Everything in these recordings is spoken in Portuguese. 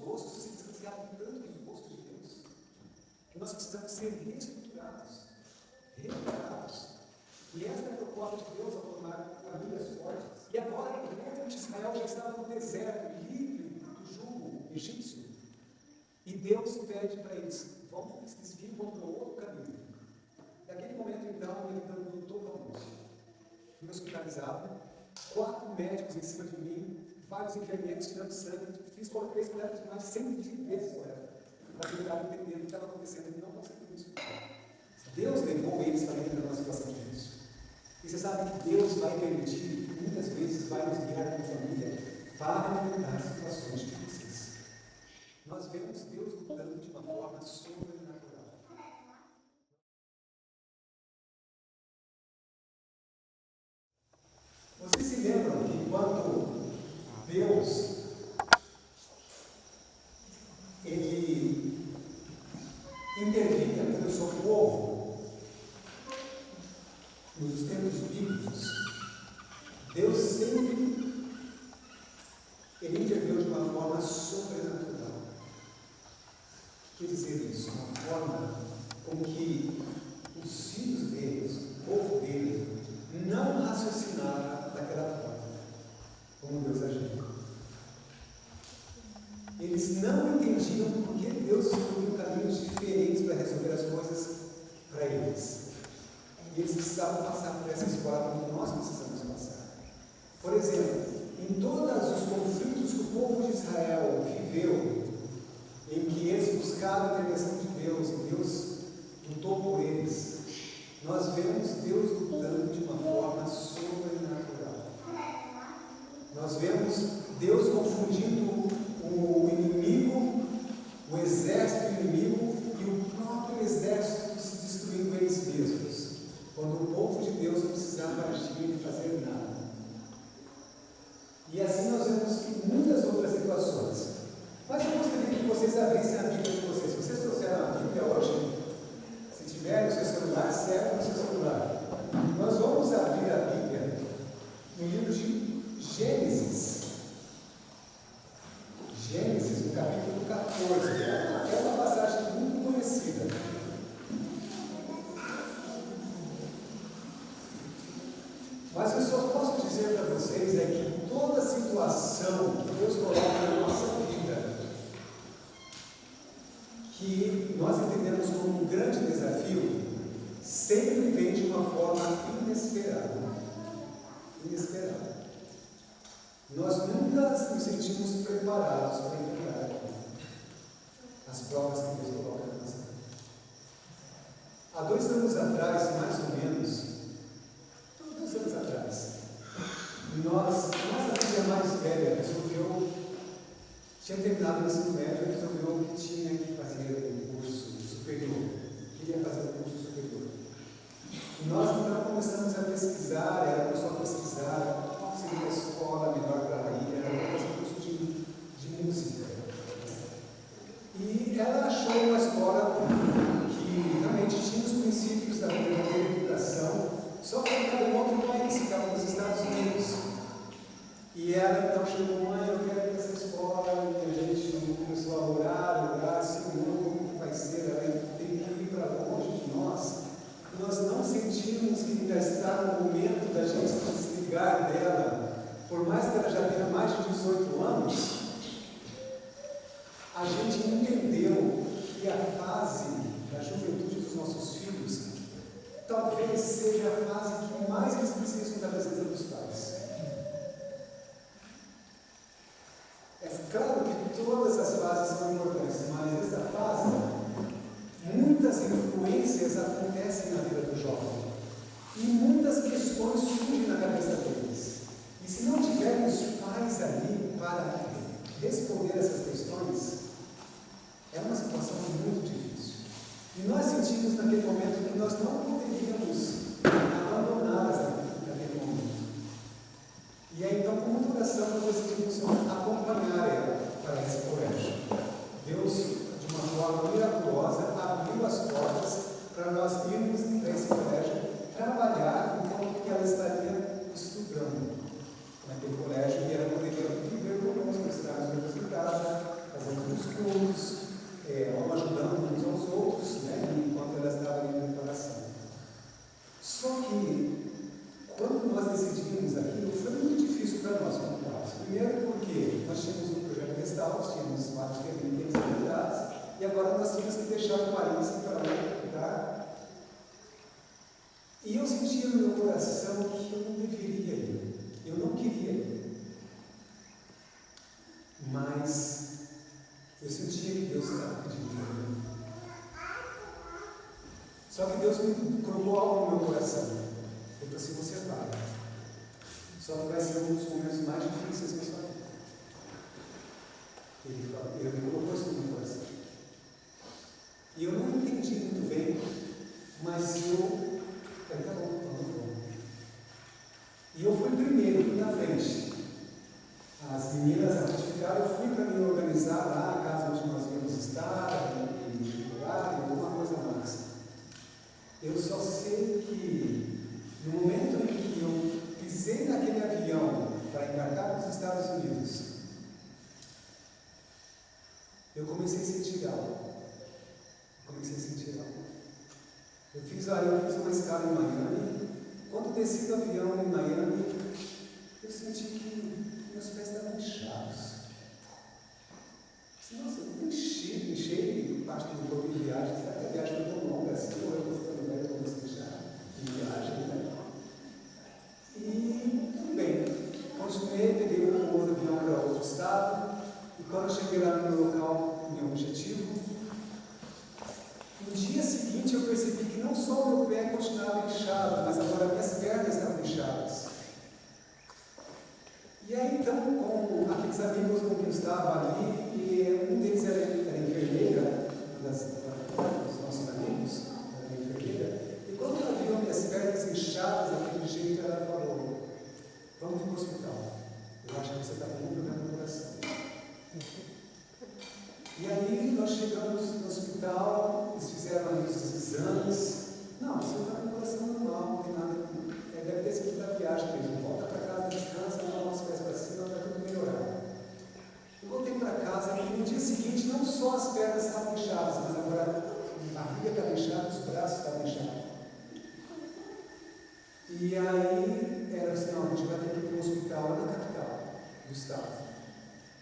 rostos se distanciavam tanto do rosto de Deus, que nós precisamos ser reestruturados, reparados. E esta é a proposta de Deus ao formar famílias fortes. E agora o povo de Israel já estava no deserto, livre do jugo egípcio. E Deus pede para eles, vão, se desviem, vão para outro caminho. Naquele momento, então, minha vida mudou totalmente. Fui hospitalizado, 4 médicos em cima de mim, vários enfermeiros tirando sangue, fez coleta de mais de 120 vezes coleta, para tentar entender o que estava acontecendo e não conseguiu isso. Deus levou eles para dentro de uma situação difícil. E você sabe que Deus vai permitir, muitas vezes vai nos guiar como família, para enfrentar situações difíceis. Nós vemos Deus lutando de uma forma sobrenatural. Vocês se lembram que quando Deus ele intervinha pelo seu povo nos tempos bíblicos, Deus sempre ele interveio de uma forma sobrenatural. Quer dizer isso, uma forma com que os filhos deles, o povo dele, não raciocinava daquela forma, como Deus agia. Eles não entendiam por que Deus escolheu caminhos diferentes para resolver as coisas para eles. E eles precisavam passar por essa escola como nós precisamos passar. Por exemplo, em todos os conflitos que o povo de Israel viveu, em que eles buscaram a intervenção de Deus, e Deus lutou por eles, nós vemos Deus lutando de uma forma sobrenatural. Nós vemos Deus confundindo o inimigo, o exército inimigo e o próprio exército se destruindo eles mesmos, quando o povo de Deus não precisava agir e fazer nada. E assim nós vemos muitas outras situações. Mas eu gostaria que vocês abrissem a Bíblia de vocês. Se vocês trouxeram a Bíblia hoje, se tiver no seu celular, serve no seu celular. Nós vamos abrir a Bíblia no livro de Gênesis. Gênesis, no capítulo 14. É uma passagem muito conhecida. Mas eu só posso dizer para vocês é que toda situação que Deus coloca na nossa vida, que nós entendemos como um grande desafio, sempre vem de uma forma inesperada. Inesperada. Nós nunca nos sentimos preparados para enfrentar as provas que Deus coloca na nossa vida. Há 2 anos atrás, mais ou menos, 2 anos atrás, nossa filha mais velha tinha terminado o ensino médio e resolveu que tinha que fazer um curso superior. Queria fazer um curso superior. E nós então começamos a pesquisar, ela começou a pesquisar qual seria a escola melhor para ela ir, ela ia fazer um curso de música. E ela achou uma escola que realmente tinha os princípios da educação, só que ela estava em outro país, estava nos Estados Unidos. E ela então chegou, mãe, eu quero ir para essa escola, e a gente começou a orar, Senhor, como que vai ser? Ela tem que ir para longe de nós. Nós não sentimos que ainda está no momento da gente se desligar dela, por mais que ela já tenha mais de 18 anos, a gente entendeu que a fase da juventude dos nossos filhos talvez seja a fase que mais eles precisam da presença dos pais. É claro que todas as fases são importantes, mas essa fase, muitas influências acontecem na vida do jovem e muitas questões surgem na cabeça deles. E se não tivermos pais ali para responder essas questões, é uma situação muito difícil. E nós sentimos naquele momento que nós não poderíamos abandoná-las naquele momento. E aí então, com muita oração, nós decidimos acompanhar ela para esse colégio. Deus, de uma forma miraculosa, abriu as portas para nós irmos para esse colégio trabalhar enquanto que ela estaria estudando naquele colégio, e ela poderia viver como nós estamos em casa, fazendo saúde, tínhamos vários terrenos liberados, e agora nós tínhamos que deixar o país para outro lugar. E eu sentia no meu coração que eu não deveria ir, eu não queria ir, mas eu sentia que Deus estava pedindo para mim. Só que Deus me colocou algo no meu coração. Ele falou assim: você vai. Só que vai ser um dos momentos mais difíceis da sua vida. Ele me colocou isso no meu coração. E eu não entendi muito bem, mas eu falei: tá bom, então eu vou. E eu fui primeiro, fui na frente. As meninas ratificaram, eu fui para me organizar lá, a casa onde nós íamos estar, e alguma coisa mais. Eu só sei que no momento em que eu pisei naquele avião para embarcar para os Estados Unidos, eu comecei a sentir algo. Eu fiz uma escala em Miami. Quando desci do avião em Miami, eu senti que meus pés estavam inchados. Nossa, eu enchei parte do corpo de viagem. Será que a viagem foi tão longa assim? Ou eu estou ficando velho para você já em viagem, né? E tudo bem. Continuei, peguei um outro avião para outro estado. E quando eu cheguei lá no meu local, no meu objetivo, no dia seguinte eu percebi que não só o meu pé continuava inchado, mas agora minhas pernas estavam inchadas. E aí então, com aqueles amigos com quem eu estava ali, e um deles era enfermeira, uma dos nossos amigos, era enfermeira, e quando ela viu minhas pernas inchadas daquele jeito, ela falou: vamos para o hospital, eu acho que você está com um problema no coração. E aí nós chegamos no hospital, eles fizeram ali os exames. Não, você está com o coração normal, não tem nada. Deve ter sido da viagem mesmo. Volta para casa, descansa, leva os pés para cima, vai tudo melhorar. Eu voltei para casa e no dia seguinte não só as pernas estavam inchadas, mas agora a barriga estava inchada, os braços estavam inchados. E aí era assim: não, a gente vai ter que ir para um hospital na capital do estado.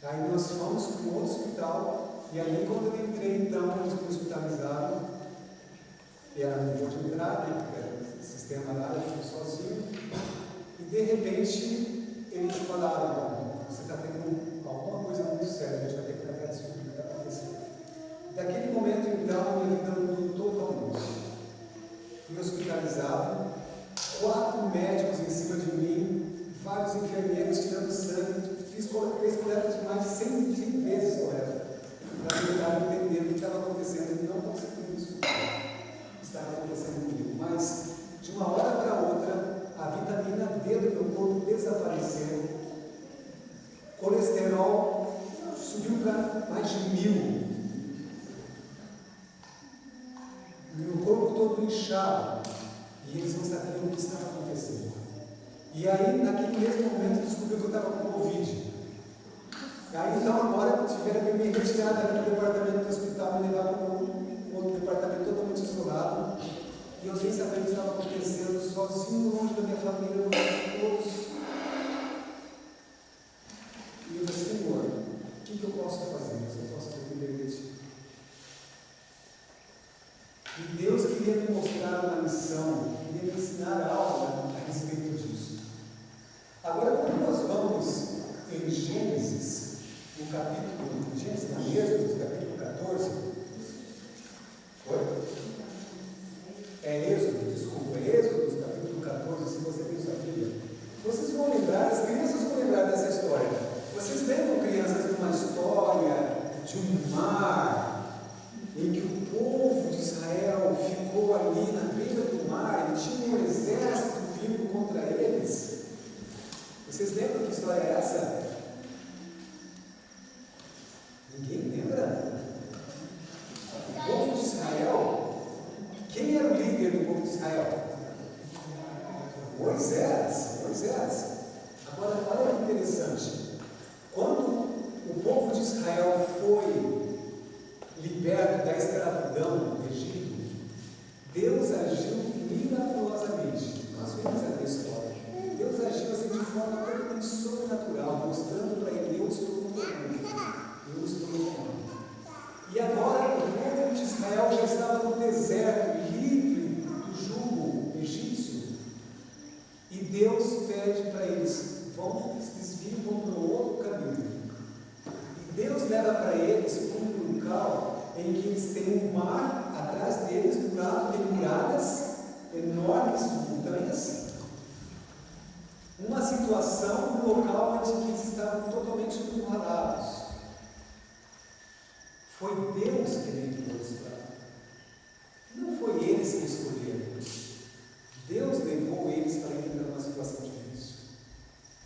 Aí nós fomos para um outro hospital. E aí, quando eu entrei, então, eles me hospitalizaram. Era no voo de entrada, era o sistema lá, eu fui sozinho. E de repente, eles falaram: bom, você está tendo alguma coisa muito séria, a gente vai ter que tratar disso, o que está acontecendo. Daquele momento, então, minha vida mudou totalmente. Fui hospitalizado, 4 médicos em cima de mim, vários enfermeiros tirando sangue, fez coleta de mais de 100 vezes coleta, para tentar entender o que estava acontecendo. E não consegui isso. Estava acontecendo comigo. Mas, de uma hora para outra, a vitamina D do meu corpo desapareceu. Colesterol subiu para mais de 1000. Meu corpo todo inchado. E eles não sabiam o que estava acontecendo. E aí, naquele mesmo momento, descobriu que eu estava com Covid. Aí então agora tiveram que me retirar daqui do departamento do hospital, me levar para um outro departamento totalmente isolado. E eu sem saber o que estava acontecendo, sozinho, longe da minha família, longe de todos. E eu disse: Senhor, o que eu posso fazer? Eu posso depender de Ti. E Deus queria me mostrar uma lição, queria me ensinar algo a respeito disso. Agora, quando nós vamos em Gênesis, no capítulo, Gênesis, na Êxodo, capítulo 14, Êxodo, capítulo 14, se você tem sua Bíblia, vocês vão lembrar, as crianças vão lembrar dessa história. Vocês lembram, crianças, de uma história de um mar, em que o povo de Israel ficou ali na beira do mar e tinha um exército vindo contra eles? Vocês lembram que história é essa? Ninguém lembra? O povo de Israel, quem era o líder do povo de Israel? Moisés. Agora, olha que interessante. Quando o povo de Israel foi liberto da escravidão do Egito, Deus agiu milagrosamente. Nós vimos essa história. Deus agiu assim de forma totalmente sobrenatural, mostrando para ele: eu estou com você. Eu estou com ele. E agora o povo de Israel já estava no deserto, livre do jugo egípcio. E Deus pede para eles: se desviem, vão para o outro caminho. E Deus leva para eles um local em que eles têm um mar atrás deles, do lado tem muralhas enormes de montanhas. Uma situação, um local onde eles estavam totalmente encurralados. Foi Deus que levou eles para lá. Não foi eles que escolheram. Deus levou eles para enfrentar uma situação difícil.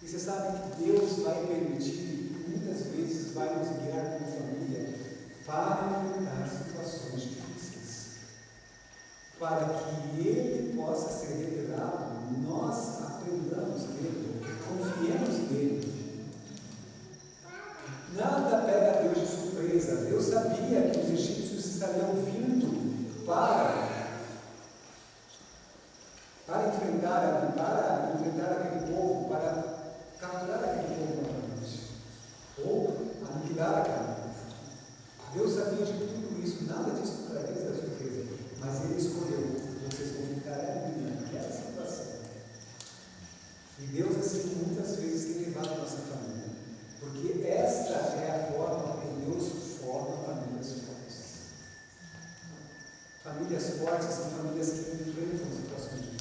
E você sabe que Deus vai permitir, muitas vezes vai nos guiar como família para enfrentar situações difíceis. Para que Ele possa ser revelado, nós aprendamos nele, confiemos nele. Nada pega Deus de surpresa. Deus sabia que os egípcios estariam vindo para enfrentar aquele povo, para capturar aquele povo novamente, ou aniquilar aquele povo. Deus sabia de tudo isso, nada disso para eles é surpresa, mas Ele escolheu: vocês vão ficar ali naquela situação. E Deus, assim, muitas vezes tem levado a nossa família, porque esta é a forma como Deus forma famílias fortes. Famílias fortes são famílias que enfrentam situações difíceis.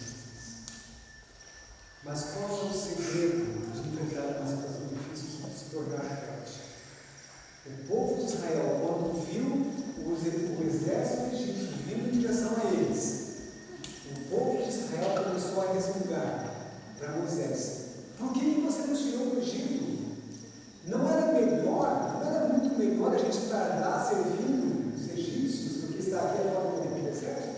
Mas qual é o segredo de enfrentar uma situação difícil e se tornar forte? O povo de Israel, quando viu o exército egípcio vindo em direção a eles, o povo de Israel começou a resmungar para Moisés: por que você nos tirou do Egito? Não era muito melhor a gente estar lá servindo os egípcios do que estar aqui agora no deserto?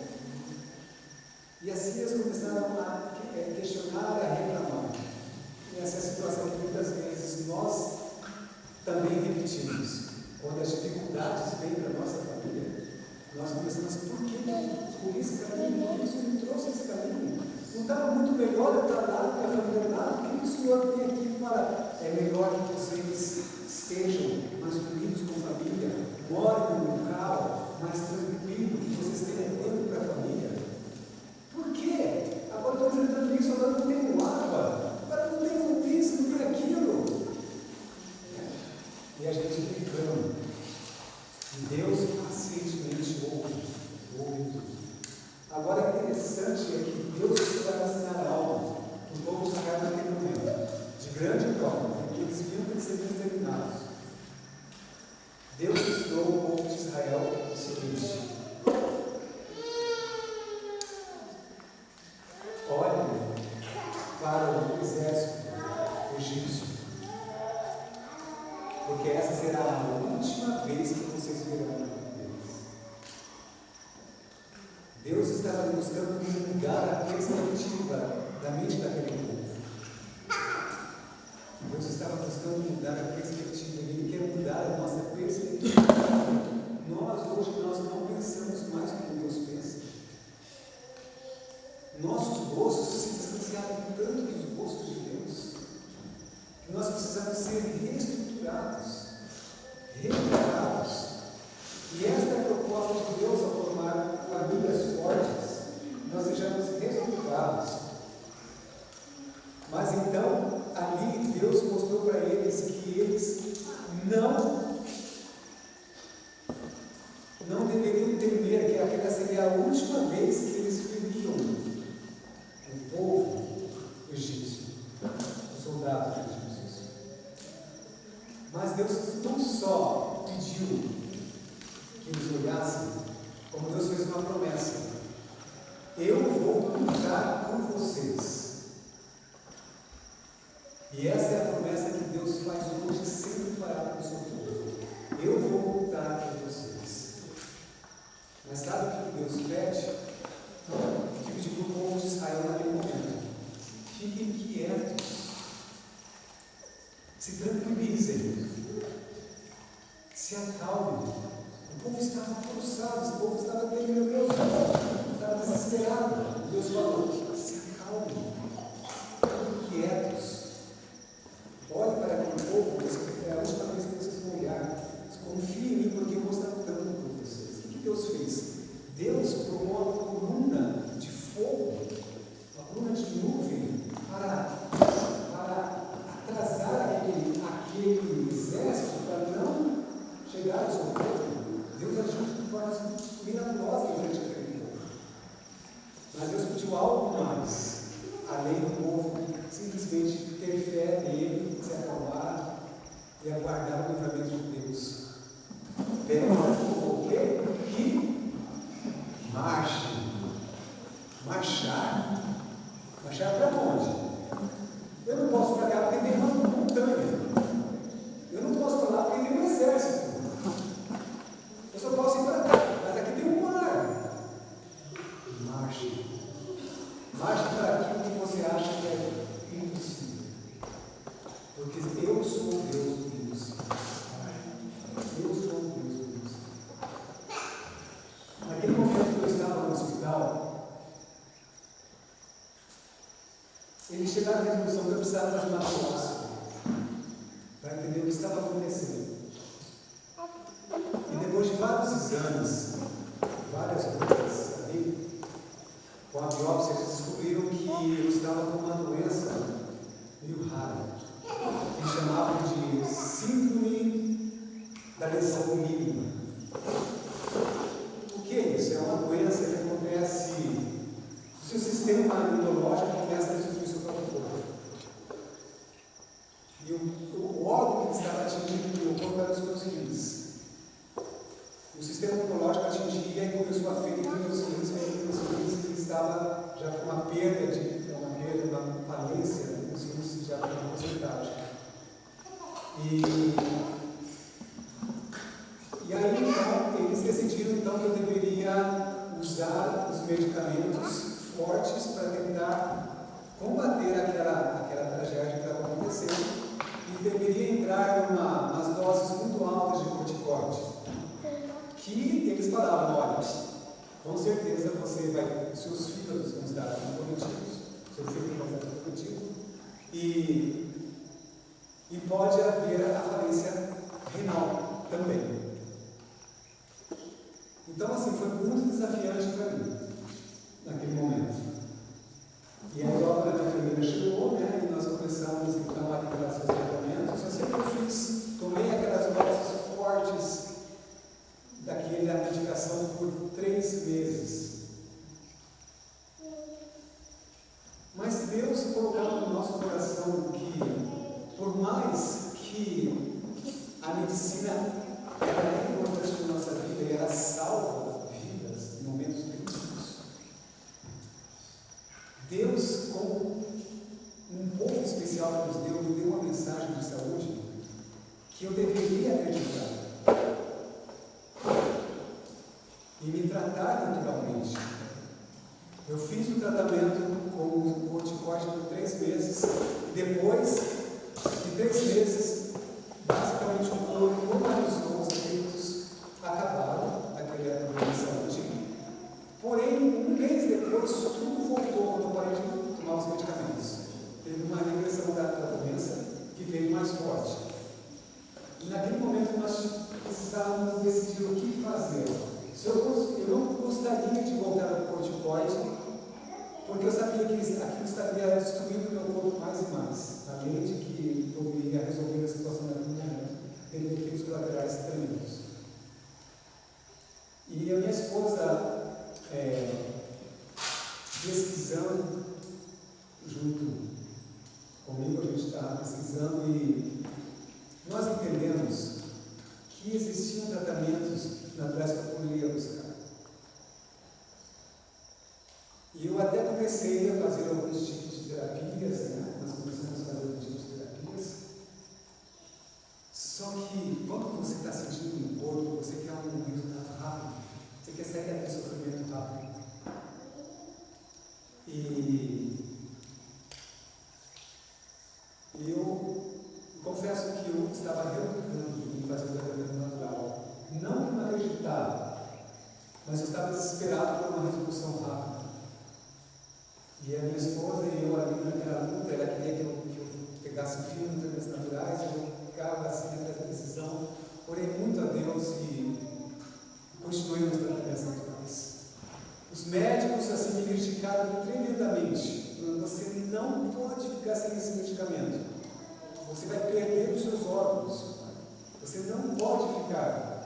E assim eles começaram a questionar, a reclamar. E essa é a situação que muitas vezes nós também repetimos. Quando as dificuldades vêm para a nossa família, nós começamos: por que eu escolhi esse caminho? Por que o Senhor me trouxe esse caminho? Não estava muito melhor eu estar lá com a família lá? Por que o Senhor vem aqui e fala: é melhor que vocês estejam mais unidos com a família, morem num local mais tranquilo, que vocês tenham tempo para a família? Por quê? Agora estou enfrentando isso, agora não tenho água, agora não tenho isso, não tenho aquilo. E a gente reclama. E Deus pacientemente ouve tudo. Agora, interessante é que Deus vai ensinar algo que o povo de Israel naquele momento, de grande prova, porque eles viram que eles seriam exterminados. Deus ensinou o povo de Israel o seguinte: olhem para o exército egípcio, porque essa será a última vez que vocês verão eles. Deus estava buscando mudar a perspectiva da mente daquele povo. Deus estava buscando mudar a perspectiva, Ele quer mudar a nossa perspectiva. Hoje nós não pensamos mais como Deus pensa. Nossos gostos se distanciaram tanto dos gostos de Deus, que nós precisamos ser reestruturados, renovados. E esta é a proposta de Deus ao formar famílias fortes, nós sejamos reestruturados. Mas então, ali Deus mostrou para eles que eles não deveriam temer, que aquela seria a última vez que eles veriam o povo egípcio, os soldados egípcios. Mas Deus não só pediu que eles olhassem, como Deus fez uma promessa: eu vou lutar com vocês. E essa é a promessa que Deus faz hoje e sempre fará com o seu povo: eu vou lutar com vocês. Mas sabe o que Deus pede? O que pediu para o povo de Israel naquele momento: fiquem quietos, se tranquilizem, se acalmem. O povo estava forçado, o povo estava temeroso, estava desesperado. Deus falou: se acalmem, fiquem quietos. Olhe para aquele povo, é a última vez que vocês vão olhar. autoridade sobre o povo, Deus agiu de forma miraculosa em frente àquele povo. Mas Deus pediu algo mais, além do povo simplesmente ter fé nele, se acalmar e aguardar o livramento de Deus. Pede o quê? Que marche. Marchar. Marchar para onde? Eu não posso para cá porque tem uma montanha. Eu não posso para lá porque tem um exército. Eu só posso ir para cá, mas aqui tem um mar. Marche. Marche para aquilo que você acha que é impossível. Porque eu sou o Deus do impossível. Eu sou o Deus do impossível. Naquele momento que eu estava no hospital, eles chegaram à resolução que eu precisava fazer uma biópsia para entender o que estava acontecendo. E depois de vários exames, várias lutas ali, com a biópsia, eles descobriram que eu estava com uma doença meio rara, que chamavam de síndrome da lesão mínima. O que é isso? É uma doença que acontece, o seu sistema imunológico começa a destruir seu próprio corpo. E o órgão que estava atingindo o meu corpo era os meus rins. O sistema imunológico atingia e começou a ferir meus rins, que estava já com uma perda, uma falência dos rins já com uma porcentagem. E aí então, eles decidiram então que eu deveria usar os medicamentos fortes para tentar combater aquela tragédia que estava acontecendo e deveria entrar em umas doses muito altas de corticoide. Que eles falavam, olha, com certeza você vai, seus fígados vão estar comprometidos, seu fígado vai estar comprometido e pode haver a falência renal também. Então, assim, foi muito desafiante para mim, naquele momento. E aí, logo a minha família chegou, né, e nós começamos então a liberar seus tratamentos. Eu sempre tomei aquelas doses fortes daquela medicação por 3 meses. Mas Deus colocava no nosso coração que, por mais que a medicina era importante na nossa vida e ela salva vidas em momentos críticos, Deus, como um povo especial que nos deu, me deu uma mensagem de saúde que eu deveria acreditar e me tratar naturalmente. Eu fiz o tratamento com o corticoide por 3 meses e depois de 3 meses, basicamente o corpo normalizou, os efeitos acabaram, aquela doença antiga. Porém, 1 mês depois, tudo voltou quando eu parei de tomar os medicamentos. Teve uma regressão da doença que veio mais forte. E naquele momento nós precisávamos decidir o que fazer. Eu não gostaria de voltar ao corticoide, porque eu sabia que aquilo estaria destruindo o meu corpo mais e mais, além de que eu iria resolver a situação naquele momento, tendo efeitos colaterais tremendos. E a minha esposa, pesquisando junto comigo, a gente está pesquisando e nós entendemos que existiam tratamentos naturais que eu poderia buscar. E eu até comecei a fazer alguns tipos de terapias, né? Nós começamos a fazer alguns tipos de terapias. Só que quando você está sentindo no corpo, você quer um resultado rápido, você quer sair daquele sofrimento rápido. E eu confesso que eu estava relutando em fazer o tratamento natural. Não que não acreditava, mas eu estava desesperado por uma resolução rápida. E a minha esposa e eu ali naquela luta, ela queria que eu pegasse firme nos tratamentos naturais, eu ficava assim naquela decisão, orei muito a Deus e continuei nos tratamentos naturais. Os médicos assim me criticaram tremendamente. Você não pode ficar sem esse medicamento. Você vai perder os seus órgãos. Você não pode ficar.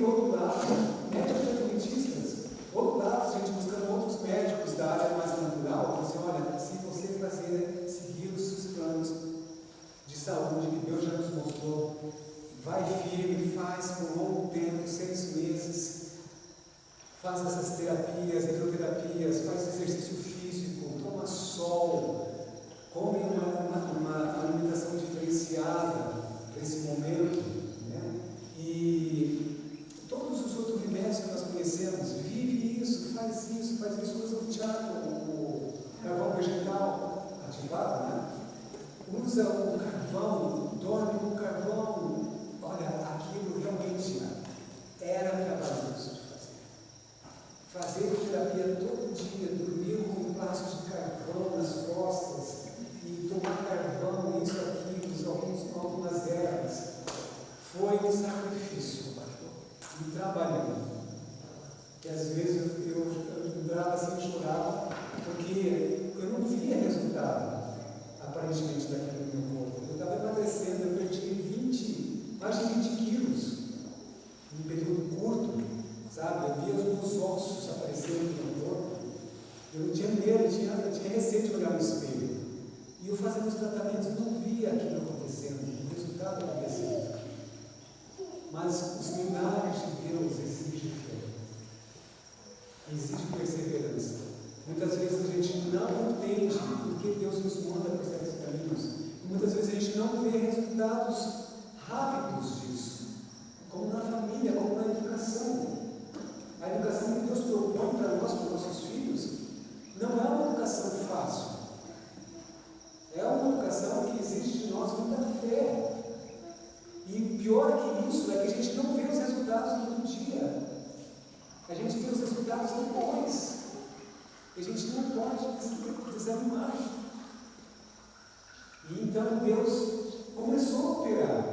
outro lado, médicos adventistas, outro lado, a gente buscando outros médicos da área mais natural, assim, olha, se você seguir os seus planos de saúde que Deus já nos mostrou, vai firme, faz por um longo tempo, 6 meses, faz essas terapias, hidroterapias, faz exercício físico, toma sol, come uma alimentação diferenciada para esse momento, né? E todos os outros remédios que nós conhecemos, vive isso, usa o chá, o carvão vegetal ativado, né? Usa o carvão, dorme com o carvão. Olha, aquilo realmente era trabalhoso de fazer. Fazer terapia todo dia, dormir com embaixo de carvão nas costas e tomar carvão, isso, aquilo, algumas ervas. Foi um sacrifício, um trabalho. Que às vezes eu entrava assim e chorava, porque eu não via resultado, aparentemente, daquilo no meu corpo. Eu estava emagrecendo, eu perdi mais de 20 quilos, num período curto, sabe? Eu via os meus ossos aparecendo no meu corpo. Eu não tinha medo, eu tinha receio de olhar no espelho. E eu fazendo os tratamentos, não via aquilo acontecendo, o resultado acontecendo. Mas os milagres de Deus exigem fé, exigem perseverança. Muitas vezes a gente não entende porque Deus nos manda por certos caminhos. E muitas vezes a gente não vê resultados rápidos disso, como na família, como na educação. A educação que Deus propõe para nós, para os nossos filhos, não é uma educação fácil. É uma educação que exige de nós muita fé. E pior que isso é que a gente não vê os resultados no dia. A gente vê os resultados depois. E a gente não pode desanimar. E então Deus começou a operar.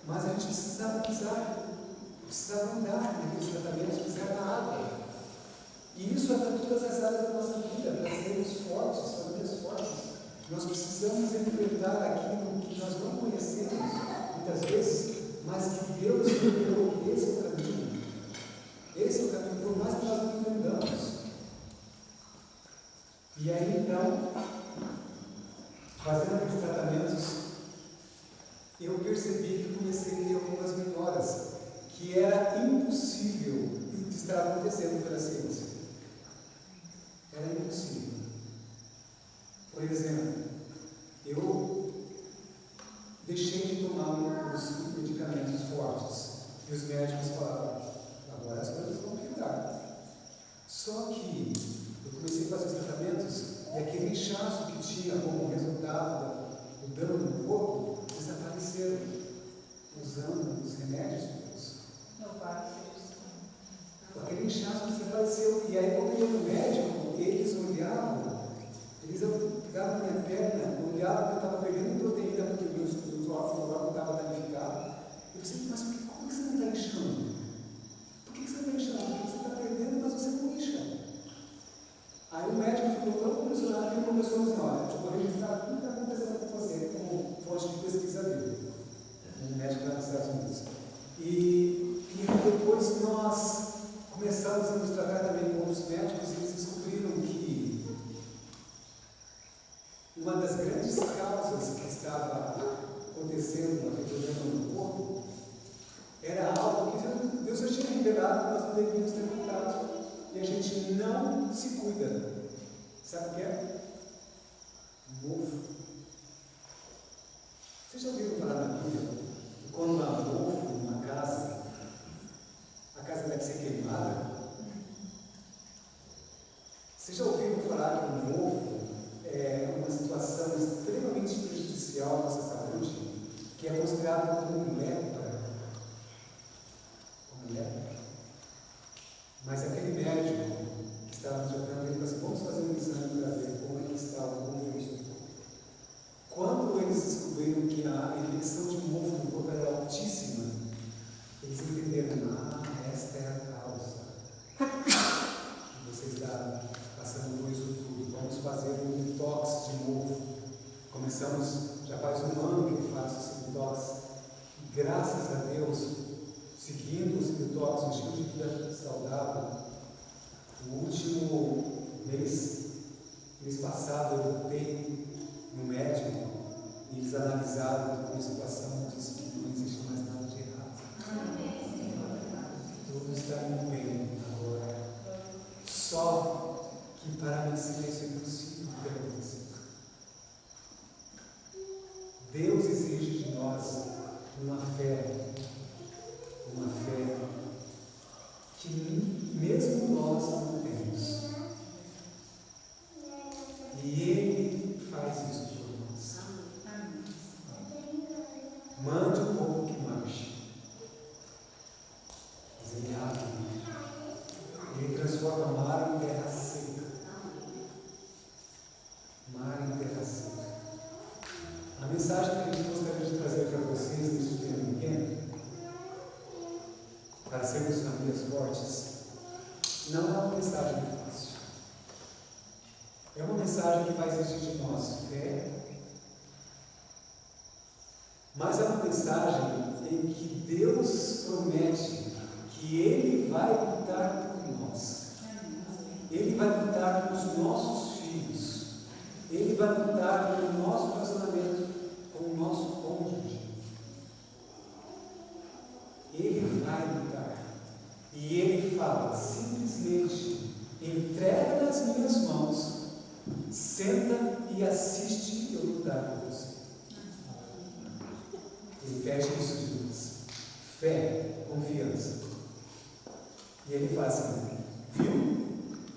Mas a gente precisava andar naqueles tratamentos, pisar na água. E isso é para todas as áreas da nossa vida, para sermos fortes, famílias fortes. Nós precisamos enfrentar aquilo que nós não conhecemos, muitas vezes, mas que Deus revelou que esse é o caminho. Esse é o caminho, por mais que nós não entendamos. E aí, então, fazendo aqueles tratamentos, eu percebi que comecei a ter algumas melhoras, que era impossível de estar acontecendo pela ciência. Era impossível. Por exemplo, eu deixei de tomar os medicamentos fortes e os médicos falaram, agora as coisas vão piorar. Só que eu comecei a fazer os tratamentos e aquele inchaço que tinha como resultado do dano no corpo desapareceram usando os remédios de Deus. Aquele inchaço desapareceu. E aí, quando eu ia no médico, eles pegavam minha perna, olhavam que eu estava perdendo proteína porque os órgãos estavam danificados. Eu pensei, mas como que você não está inchando? Por que você não está inchando? Porque você está perdendo, mas você não incha. Aí o médico ficou tão impressionado que ele começou a dizer, olha, eu vou registrar tudo que está acontecendo com você como fonte de pesquisa dele. Um médico lá nos Estados Unidos. E depois nós começamos a nos tratar também com outros médicos e eles descobriram que uma das grandes causas que estava acontecendo aquele problema no corpo era algo que Deus já tinha revelado que nós não devíamos ter cuidado e a gente não se cuida. Sabe o que é? Mofo. Vocês já ouviram falar na Bíblia que quando há mofo numa casa, a casa deve ser queimada? Vocês já ouviram falar que o mofo é uma situação extremamente prejudicial à nossa saúde, que é considerado como lepra? Como lepra. Mas aquele médico que estava tratando, ele falou assim, vamos fazer um exame para ver como é que está o mofo no corpo. Quando eles descobriram que a infecção de mofo no corpo era altíssima, eles entenderam, esta é a causa que você está passando por isso tudo. Vamos fazer um detox de mofo. Começamos, já faz um ano que ele faz esse detox. palavra mar em terra seca. Mar em terra seca. A mensagem que a gente gostaria de trazer para vocês nesse tempo pequeno, para sermos famílias fortes, não é uma mensagem fácil. É uma mensagem que vai exigir de nós fé, mas é uma mensagem em que Deus promete que Ele vai lutar por nós. Ele vai lutar pelos nossos filhos. Ele vai lutar pelo nosso relacionamento com o nosso cônjuge. Ele vai lutar. E Ele fala simplesmente: entrega nas minhas mãos, senta e assiste eu lutar por você. Ele pede isso de nós: fé, confiança. E Ele fala assim: viu?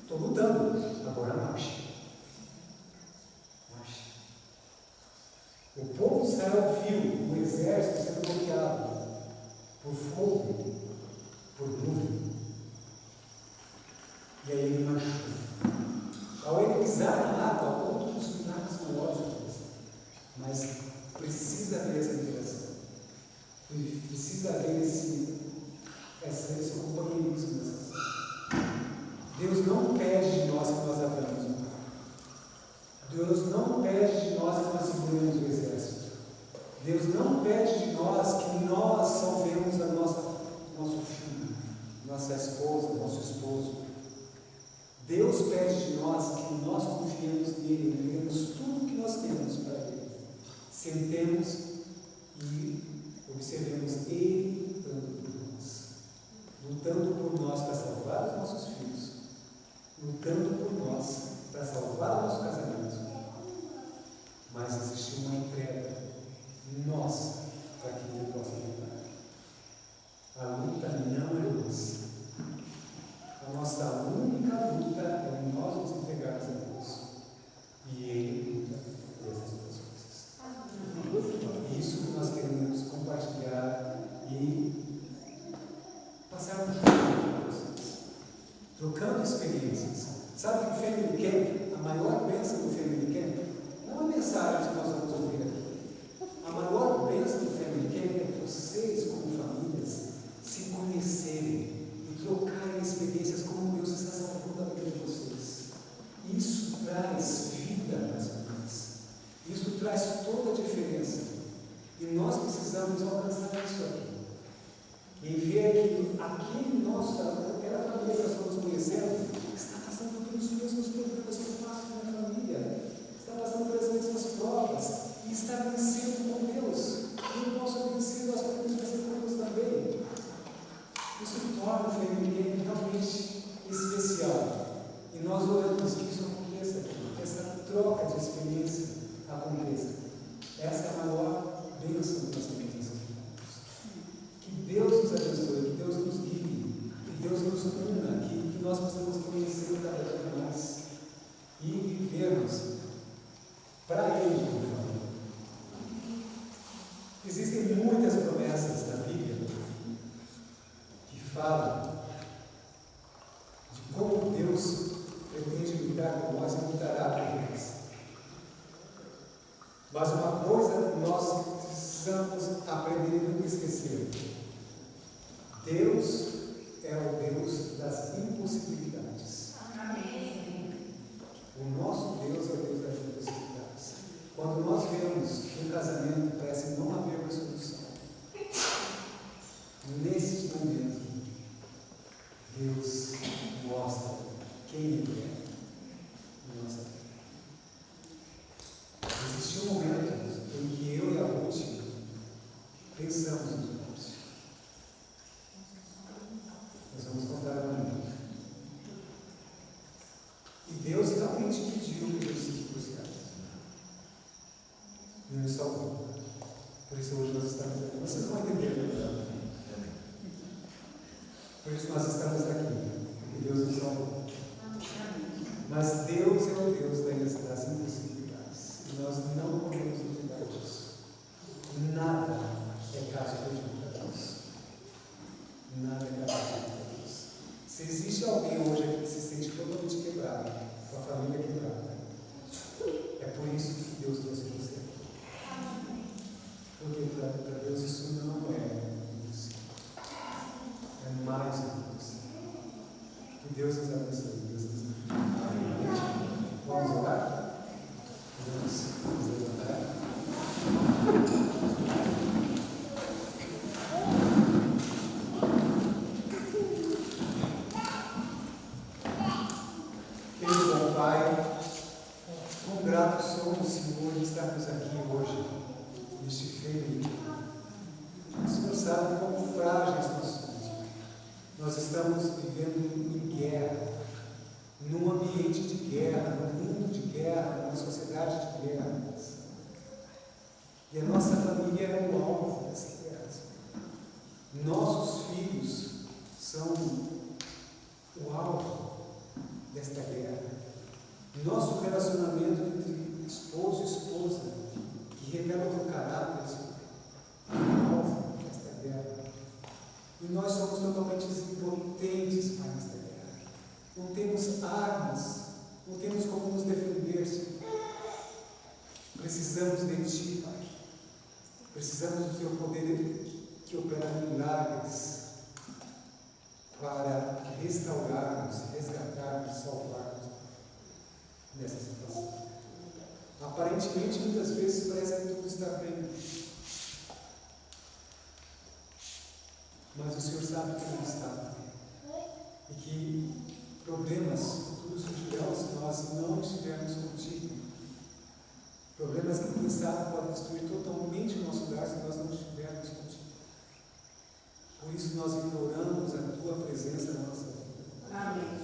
Estou lutando, agora marcha. Marcha. O povo de Israel viu o exército sendo bloqueado por fogo, por nuvem. E aí ele marchou. Ao ele pisar na água, ao ponto dos milagres maiores, mas precisa haver essa interação. Precisa haver esse companheirismo nessa ação. Deus não pede de nós que nós abramos o mar. Deus não pede de nós que nós seguremos o exército. Deus não pede de nós que nós salvemos nosso filho, nossa esposa, nosso esposo. Deus pede de nós que nós confiemos nele, entregamos tudo que nós temos para Ele. Sentemos e observemos Ele lutando por nós para salvar os nossos filhos, lutando por nós para salvar o nosso casamento. Mas existe uma entrega nossa para que Ele possa lutar. A luta não é nossa. A nossa única luta é nós nos entregarmos a Deus. E Ele luta por essas duas coisas. Isso que nós queremos compartilhar e passar um junto com vocês. Trocando experiências. Sabe que o Family Camp, a maior bênção do Family Camp, não é a mensagem que nós vamos ouvir aqui. A maior bênção do Family Camp é vocês, como famílias, se conhecerem e trocarem experiências como Deus está salvando a vida de vocês. Isso traz vida nas vidas. Isso traz toda a diferença. E nós precisamos alcançar isso aqui. E ver que aquele nosso, aquela família que nós estamos conhecendo, está passando pelos mesmos problemas que eu passo na minha família. Está passando pelas mesmas provas. E está vencendo com Deus. E eu posso vencer, nós podemos vencer com Deus também. Isso torna o Family Camp realmente especial. E nós oramos que isso aconteça aqui, que essa troca de experiência aconteça. Essa é a maior bênção que nós temos nessas vidas. Que Deus nos abençoe, que Deus nos guie, que Deus nos una, que nós possamos conhecer cada dia mais e vivermos para Ele como família. Existem muitas promessas na Bíblia que falam de como Deus pretende lutar por nós e lutará por nós. Mas uma coisa nós precisamos aprender e nunca esquecer: Deus é o Deus das impossibilidades. Amém. O nosso Deus é o Deus das impossibilidades. Quando nós vemos que um casamento parece não haver uma solução, nesse momento, Deus mostra quem Ele é na nossa vida. Existiu um momento em que eu e a Ruth pensamos no divórcio. Nós vamos contar amanhã. E Deus realmente pediu que eu se divorciasse. E nos salvou. Por isso hoje nós estamos aqui. Vocês vão entender melhor. Por isso nós estamos aqui. Porque Deus nos salvou. Mas Deus é o Deus das impossibilidades. E nós não podemos duvidar disso. Nada é caso perdido para Deus. Nada é caso perdido para Deus. Se existe alguém hoje aqui que se estamos vivendo em guerra, num ambiente de guerra, num mundo de guerra, numa sociedade de guerra. E a nossa família é o alvo dessa guerra. Nossos filhos são o alvo desta guerra. Nosso relacionamento entre esposo e esposa, que revela o teu caráter, é o alvo desta guerra. E nós somos totalmente impotentes para esta guerra. Não temos armas, não temos como nos defender, Senhor. Precisamos de Ti, Pai. Precisamos do Teu poder que opera milagres para restaurarmos, resgatarmos, salvarmos nessa situação. Aparentemente, muitas vezes parece que tudo está bem, mas o Senhor sabe que não está, e que problemas futuros surgirão se nós não estivermos contigo. Problemas que, quem sabe, podem destruir totalmente o nosso lar se nós não estivermos contigo. Por isso nós imploramos a Tua presença na nossa vida. Amém.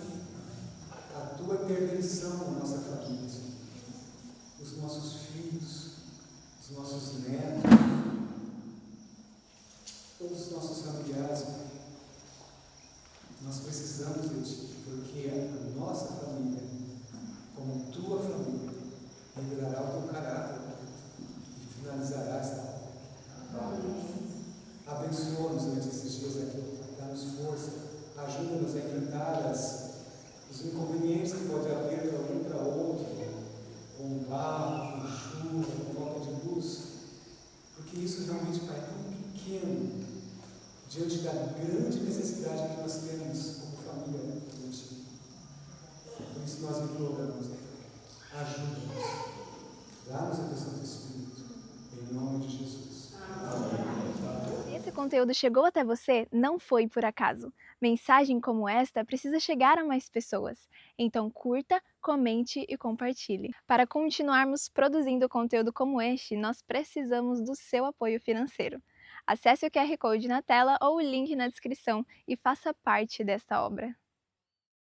A Tua intervenção na nossa família, Senhor. Os nossos filhos, os nossos netos, todos os nossos familiares, Pai. Nós precisamos de Ti, porque a nossa família, como Tua família, revelará o Teu caráter e finalizará esta obra. Abençoa-nos durante esses dias aqui, dá-nos força, ajuda-nos a enfrentar os inconvenientes que pode haver para um e para outro, com barro, com chuva, com falta de luz, porque isso realmente, Pai, é tão pequeno diante da grande necessidade que nós temos como família contigo. Por isso nós imploramos, ajuda-nos, dá-nos o Teu Santo Espírito, em nome de Jesus. Amém. Se esse conteúdo chegou até você, não foi por acaso. Mensagem como esta precisa chegar a mais pessoas. Então curta, comente e compartilhe. Para continuarmos produzindo conteúdo como este, nós precisamos do seu apoio financeiro. Acesse o QR Code na tela ou o link na descrição e faça parte desta obra.